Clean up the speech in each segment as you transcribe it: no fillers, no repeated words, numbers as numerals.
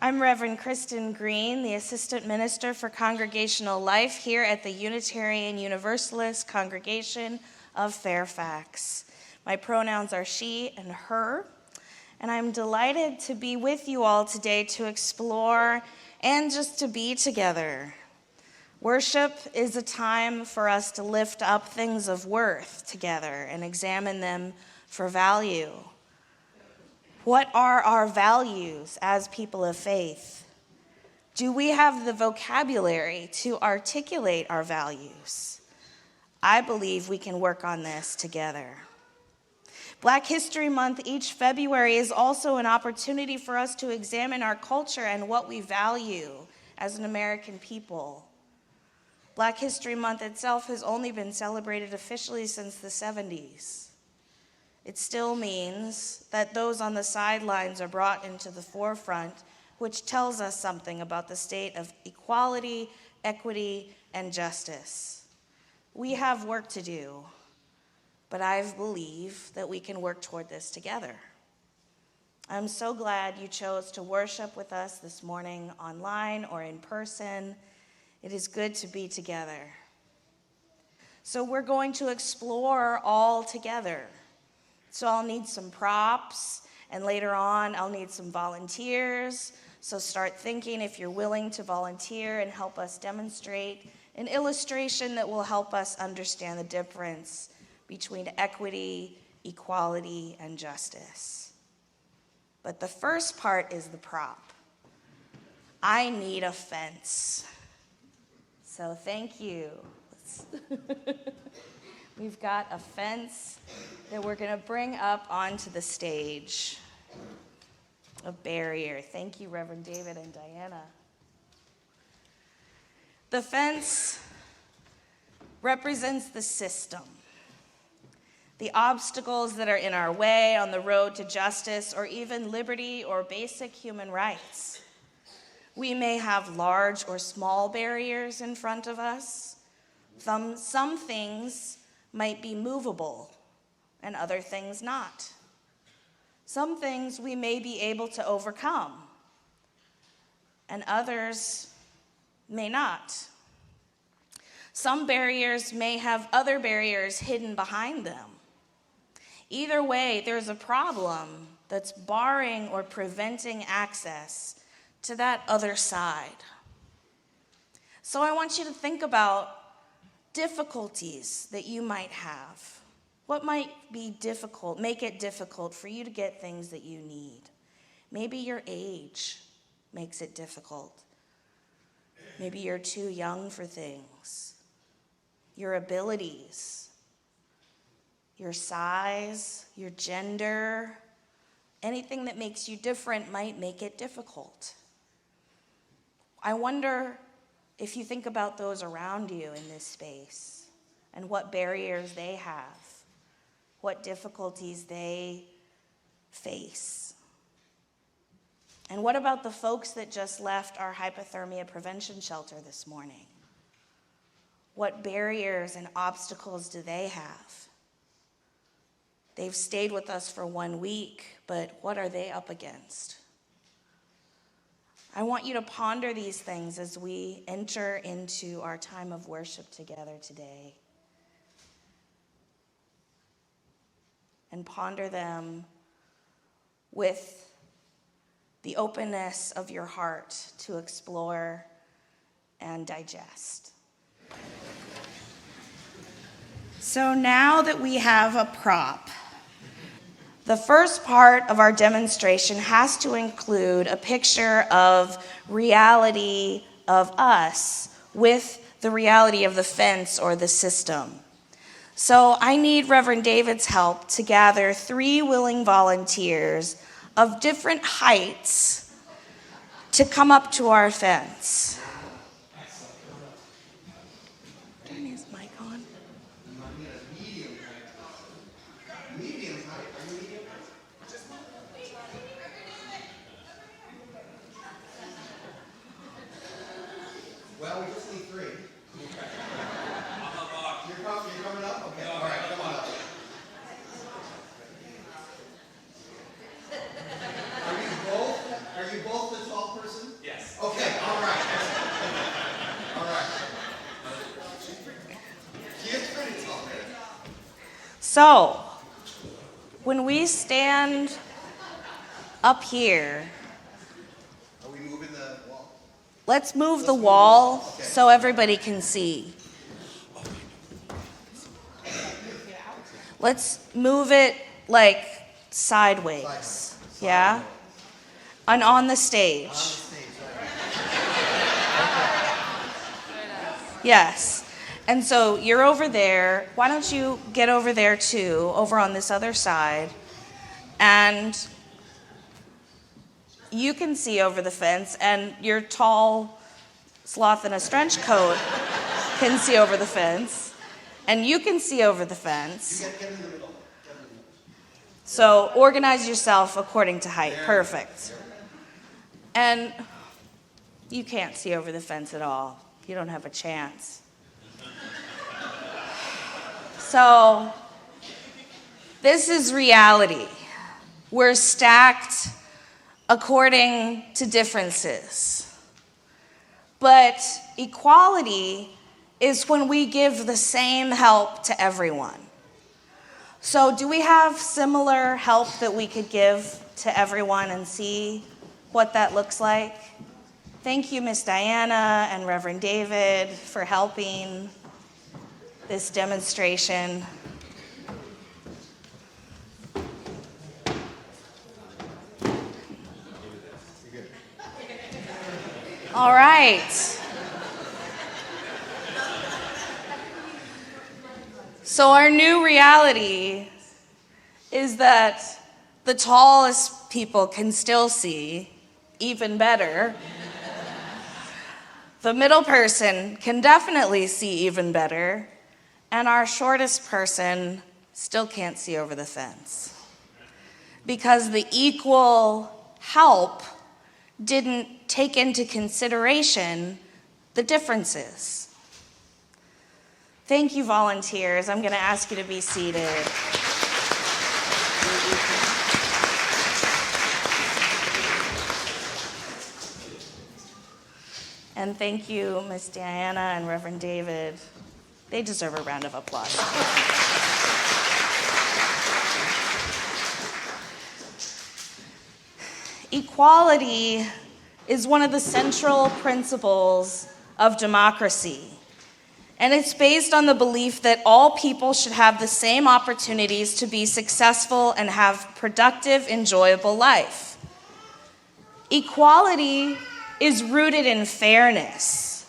I'm Reverend Christin Green, the Assistant Minister for Congregational Life here at the Unitarian Universalist Congregation of Fairfax. My pronouns are she and her, and I'm delighted to be with you all today to explore and just to be together. Worship is a time for us to lift up things of worth together and examine them for value. What are our values as people of faith? Do we have the vocabulary to articulate our values? I believe we can work on this together. Black History Month each February is also an opportunity for us to examine our culture and what we value as an American people. Black History Month itself has only been celebrated officially since the 70s. It still means that those on the sidelines are brought into the forefront, which tells us something about the state of equality, equity, and justice. We have work to do, but I believe that we can work toward this together. I'm so glad you chose to worship with us this morning online or in person. It is good to be together. So we're going to explore all together. So I'll need some props, and later on I'll need some volunteers. So start thinking if you're willing to volunteer and help us demonstrate an illustration that will help us understand the difference between equity, equality, and justice. But the first part is the prop. I need a fence. So thank you. We've got a fence that we're going to bring up onto the stage. A barrier. Thank you, Reverend David and Diana. The fence represents the system, the obstacles that are in our way on the road to justice or even liberty or basic human rights. We may have large or small barriers in front of us. Some things might be movable and other things not. Some things we may be able to overcome and others may not. Some barriers may have other barriers hidden behind them. Either way, there's a problem that's barring or preventing access to that other side. So I want you to think about difficulties that you might have. What might be difficult, make it difficult for you to get things that you need? Maybe your age makes it difficult. Maybe you're too young for things. Your abilities, your size, your gender, anything that makes you different might make it difficult. I wonder if you think about those around you in this space and what barriers they have, what difficulties they face. And what about the folks that just left our hypothermia prevention shelter this morning? What barriers and obstacles do they have? They've stayed with us for 1 week, but what are they up against? I want you to ponder these things as we enter into our time of worship together today. And ponder them with the openness of your heart to explore and digest. So now that we have a prop, the first part of our demonstration has to include a picture of reality of us with the reality of the fence or the system. So I need Reverend David's help to gather 3 willing volunteers of different heights to come up to our fence. Turn his mic on. Well, we just need 3. You're coming up? Okay, all right, come on up. Are you both the tall person So, when we stand up here, Are we moving the wall? let's move the wall so everybody can see. Let's move it like sideways. Yeah? And on the stage. Yes. And so you're over there. Why don't you get over there too, over on this other side? And you can see over the fence, and your tall sloth in a trench coat can see over the fence, and you can see over the fence. Get in the middle. So organize yourself according to height. Perfect. And you can't see over the fence at all. You don't have a chance. So this is reality. We're stacked according to differences. But equality is when we give the same help to everyone. So do we have similar help that we could give to everyone and see what that looks like? Thank you, Miss Diana and Reverend David, for helping this demonstration. All right. So our new reality is that the tallest people can still see even better. The middle person can definitely see even better. And our shortest person still can't see over the fence. Because the equal help didn't take into consideration the differences. Thank you, volunteers. I'm going to ask you to be seated. And thank you, Miss Diana and Reverend David. They deserve a round of applause. Equality is one of the central principles of democracy. And it's based on the belief that all people should have the same opportunities to be successful and have productive, enjoyable life. Equality is rooted in fairness.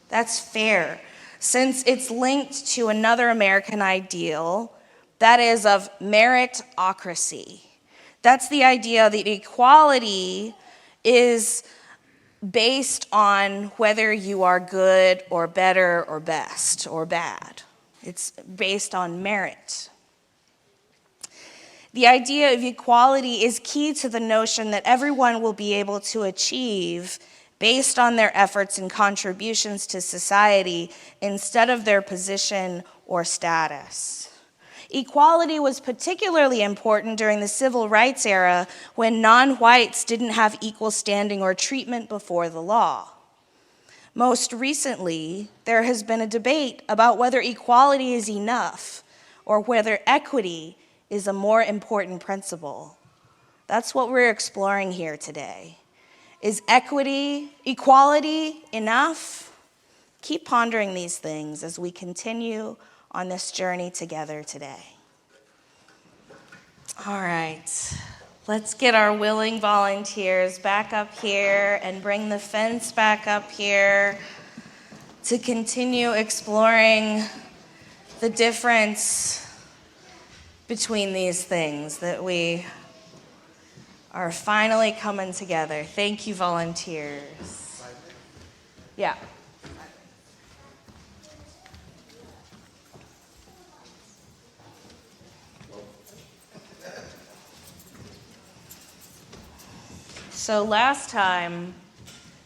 That's fair, since it's linked to another American ideal, that is of meritocracy. That's the idea that equality is based on whether you are good or better or best or bad. It's based on merit. The idea of equality is key to the notion that everyone will be able to achieve based on their efforts and contributions to society instead of their position or status. Equality was particularly important during the civil rights era when non-whites didn't have equal standing or treatment before the law. Most recently, there has been a debate about whether equality is enough or whether equity is a more important principle. That's what we're exploring here today. Is equality enough? Keep pondering these things as we continue on this journey together today. All right, let's get our willing volunteers back up here and bring the fence back up here to continue exploring the difference between these things that we are finally coming together. Thank you, volunteers. Yeah. So last time,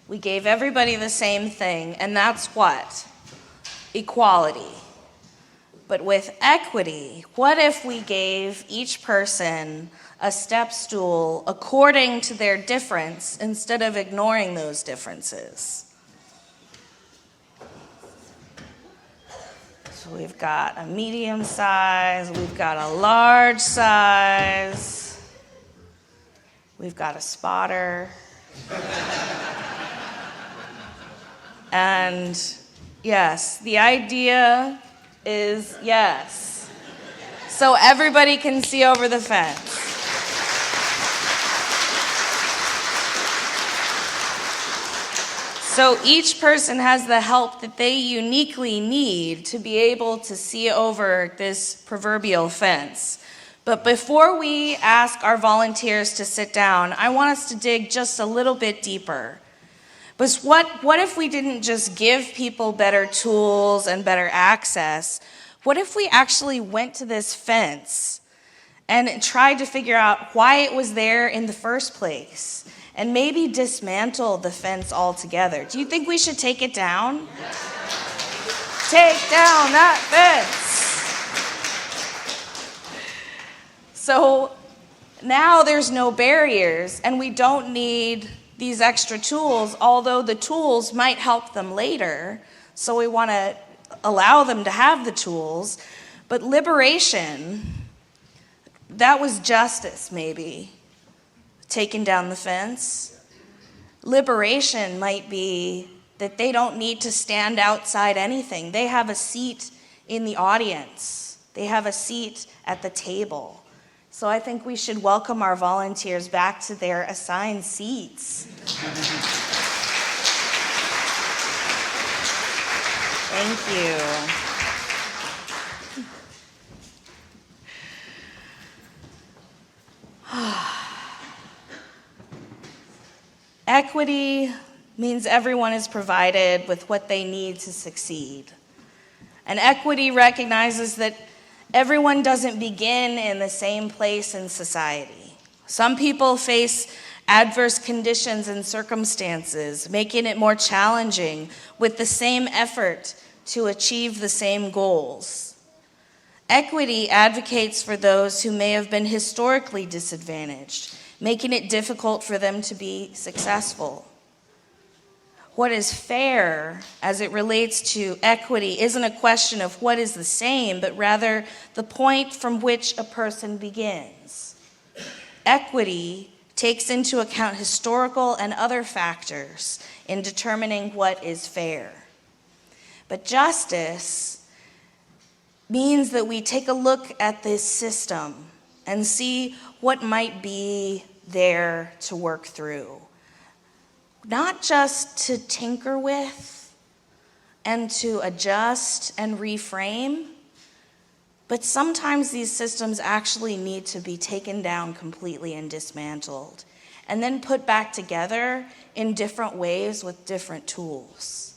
we gave everybody the same thing, and that's what? Equality. But with equity, what if we gave each person a step stool according to their difference instead of ignoring those differences? So we've got a medium size, we've got a large size, we've got a spotter. And yes, the idea is yes. So everybody can see over the fence. So each person has the help that they uniquely need to be able to see over this proverbial fence. But before we ask our volunteers to sit down, I want us to dig just a little bit deeper. But what if we didn't just give people better tools and better access? What if we actually went to this fence and tried to figure out why it was there in the first place? And maybe dismantle the fence altogether. Do you think we should take it down? Take down that fence. So now there's no barriers, and we don't need these extra tools, although the tools might help them later. So we want to allow them to have the tools. But liberation, that was justice, maybe. Taking down the fence. Liberation might be that they don't need to stand outside anything. They have a seat in the audience. They have a seat at the table. So I think we should welcome our volunteers back to their assigned seats. Thank you. Equity means everyone is provided with what they need to succeed. And equity recognizes that everyone doesn't begin in the same place in society. Some people face adverse conditions and circumstances, making it more challenging with the same effort to achieve the same goals. Equity advocates for those who may have been historically disadvantaged, making it difficult for them to be successful. What is fair as it relates to equity isn't a question of what is the same, but rather the point from which a person begins. Equity takes into account historical and other factors in determining what is fair. But justice means that we take a look at this system and see what might be there to work through. Not just to tinker with and to adjust and reframe, but sometimes these systems actually need to be taken down completely and dismantled, and then put back together in different ways with different tools.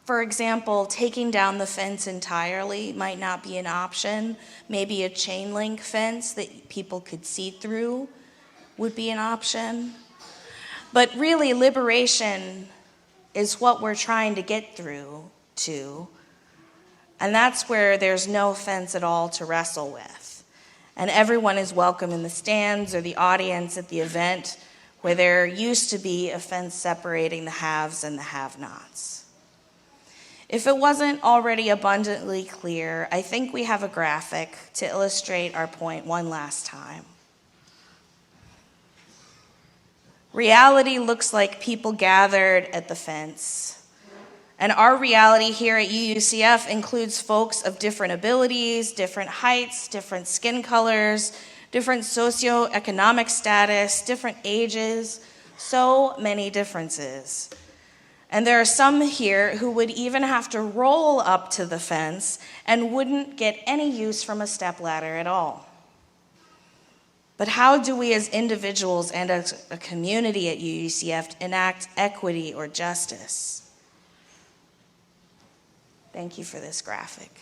For example, taking down the fence entirely might not be an option. Maybe a chain link fence that people could see through would be an option. But really, liberation is what we're trying to get through to. And that's where there's no fence at all to wrestle with. And everyone is welcome in the stands or the audience at the event where there used to be a fence separating the haves and the have-nots. If it wasn't already abundantly clear, I think we have a graphic to illustrate our point one last time. Reality looks like people gathered at the fence. And our reality here at UUCF includes folks of different abilities, different heights, different skin colors, different socioeconomic status, different ages, so many differences. And there are some here who would even have to roll up to the fence and wouldn't get any use from a stepladder at all. But how do we as individuals and as a community at UUCF enact equity or justice? Thank you for this graphic.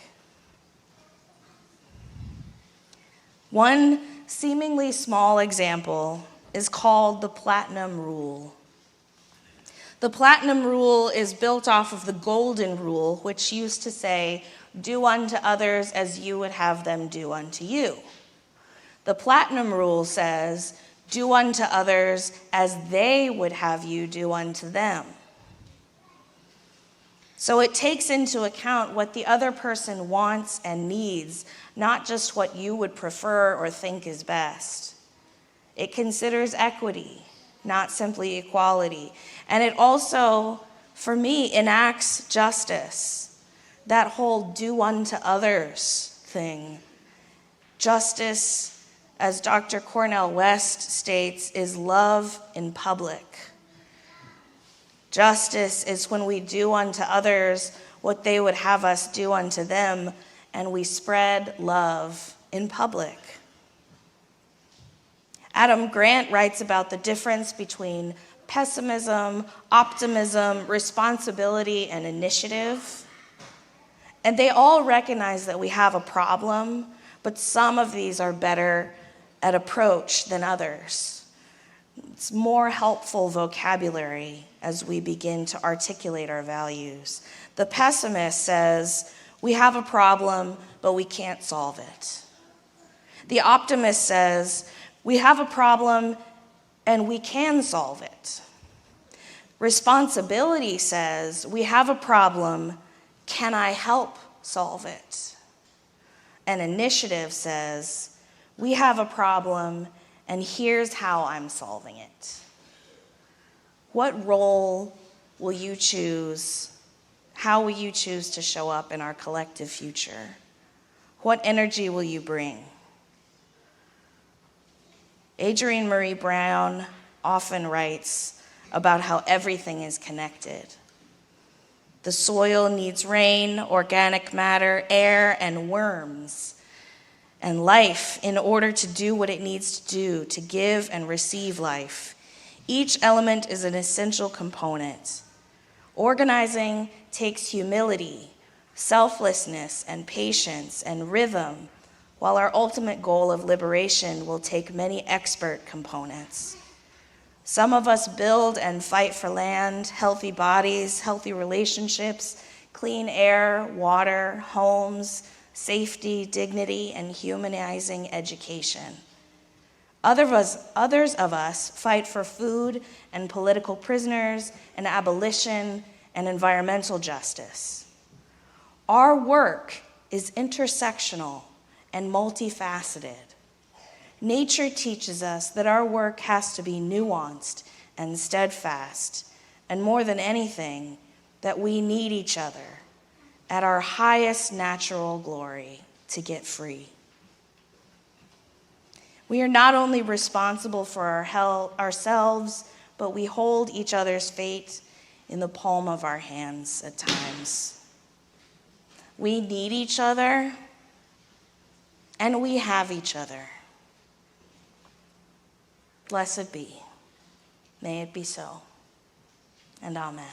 One seemingly small example is called the Platinum Rule. The Platinum Rule is built off of the Golden Rule, which used to say, "Do unto others as you would have them do unto you." The Platinum Rule says, "Do unto others as they would have you do unto them." So it takes into account what the other person wants and needs, not just what you would prefer or think is best. It considers equity, not simply equality. And it also, for me, enacts justice, that whole do unto others thing. Justice, as Dr. Cornel West states, is love in public. Justice is when we do unto others what they would have us do unto them, and we spread love in public. Adam Grant writes about the difference between pessimism, optimism, responsibility, and initiative. And they all recognize that we have a problem, but some of these are better at approach than others. It's more helpful vocabulary as we begin to articulate our values. The pessimist says, we have a problem, but we can't solve it. The optimist says, we have a problem and we can solve it. Responsibility says, we have a problem, can I help solve it? And initiative says, we have a problem and here's how I'm solving it. What role will you choose? How will you choose to show up in our collective future? What energy will you bring? Adrienne Marie Brown often writes about how everything is connected. The soil needs rain, organic matter, air, and worms, and life in order to do what it needs to do, to give and receive life. Each element is an essential component. Organizing takes humility, selflessness, and patience, and rhythm, while our ultimate goal of liberation will take many expert components. Some of us build and fight for land, healthy bodies, healthy relationships, clean air, water, homes, safety, dignity, and humanizing education. Others of us fight for food and political prisoners and abolition and environmental justice. Our work is intersectional and multifaceted. Nature teaches us that our work has to be nuanced and steadfast, and more than anything, that we need each other at our highest natural glory to get free. We are not only responsible for ourselves, but we hold each other's fate in the palm of our hands at times. We need each other, and we have each other. Blessed be. May it be so. And amen.